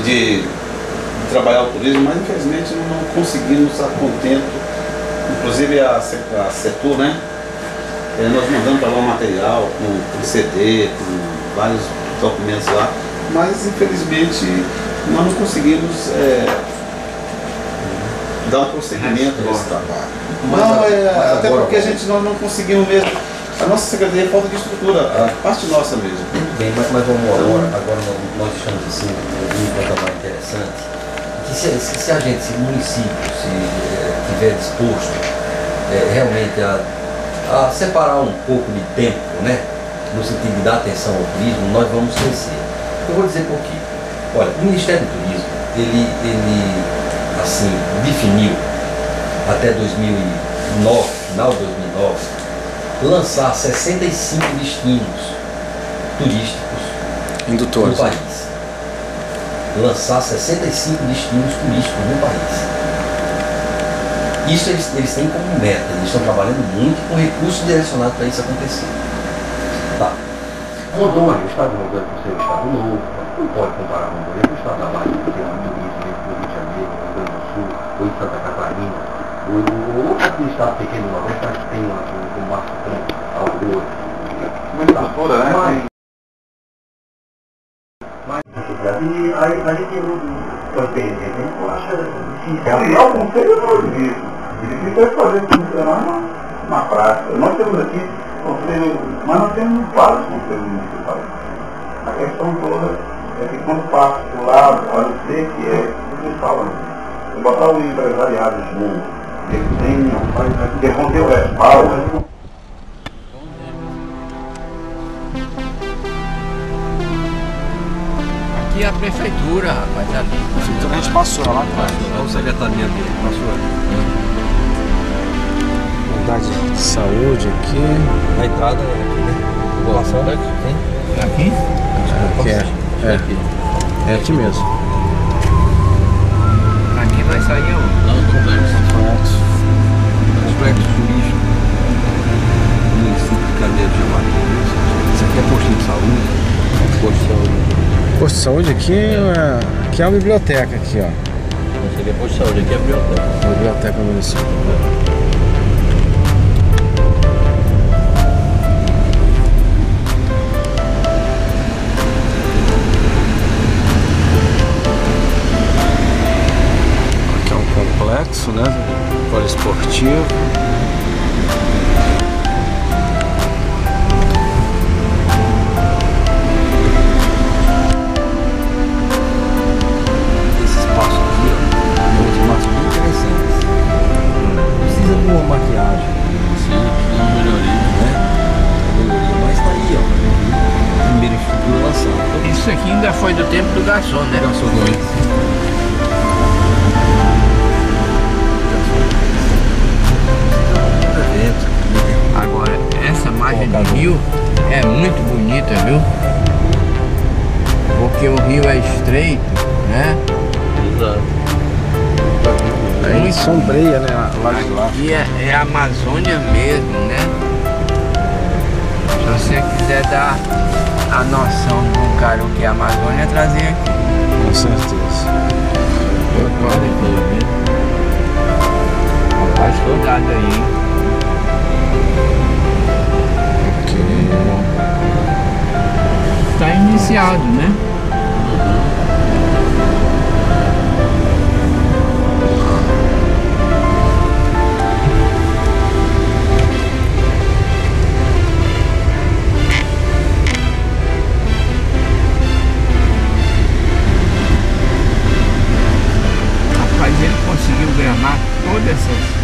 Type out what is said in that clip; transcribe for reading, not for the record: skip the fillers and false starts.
De trabalhar o turismo, mas infelizmente não conseguimos estar contento. Inclusive a Setur, né? Nós mandamos para lá um material com CD, com vários documentos lá, mas infelizmente nós não conseguimos dar um prosseguimento nesse trabalho. Até porque nós não conseguimos mesmo. A nossa secretaria falta de estrutura, a parte nossa mesmo. Muito bem, mas vamos agora nós estamos assim, um patamar interessante, que se a gente, se o município estiver disposto realmente a separar um pouco de tempo, né, no sentido de dar atenção ao turismo, nós vamos crescer. Eu vou dizer por quê. Olha, o Ministério do Turismo, ele assim, definiu até 2009, final de 2009, lançar 65 destinos turísticos indutores no país. Lançar 65 destinos turísticos no país. Isso eles têm como meta, eles estão trabalhando muito com recursos direcionados para isso acontecer. Tá. Rondônia, o estado de Rondônia, por ser um estado novo, não pode comparar Rondônia com o estado da Bahia, que tem muito turismo, no Rio de Janeiro, no Rio Grande do Sul, ou em Santa Catarina. Outro estado pequeno do Nordeste, acho que tem um Mato Grosso, Algoa. Muita cultura, né? E aí a gente acha que realizar o conselho é isso. Ele precisa fazer funcionar na prática. Nós temos aqui conselho, mas nós temos vários conselhos municipais. A questão toda é que quando passa por lá, pode ser que você fala, eu botar o empresariado junto. Ele vão ter o respaldo. Aqui é a prefeitura, rapaz, ali. A prefeitura a gente passou lá atrás. Olha o secretaria dele, passou ali. Unidade de saúde aqui. A entrada é aqui, né? Passando aqui? É aqui? Aqui é aqui mesmo. Aqui vai sair o complexo turístico do município de Candeeiro de Jaguaribe. Isso aqui é postinho de saúde. Posto de saúde. Posto de saúde aqui é a biblioteca aqui, ó. Isso aqui é posto de saúde, aqui é a biblioteca. Biblioteca municipal. Aqui é um complexo, né? Poliesportivo. Esse espaço aqui, ó, é um espaço bem interessante. Precisa de uma maquiagem. Sim, uma melhoria, né? Melhoria, mas tá aí, ó. Primeira estrutura lançada. Isso aqui ainda foi do tempo do garçom, né? Garçom Gomes. Agora, essa margem do rio é muito bonita, viu? Porque o rio é estreito, né? Exato. Aí sombreia, né? Lá de lá. Aqui é a Amazônia mesmo, né? Se você quiser dar a noção de um cara o que é a Amazônia, trazer aqui. Com certeza. Faz cuidado aí, hein? Tá iniciado, né? Rapaz, ele conseguiu gramar todas essas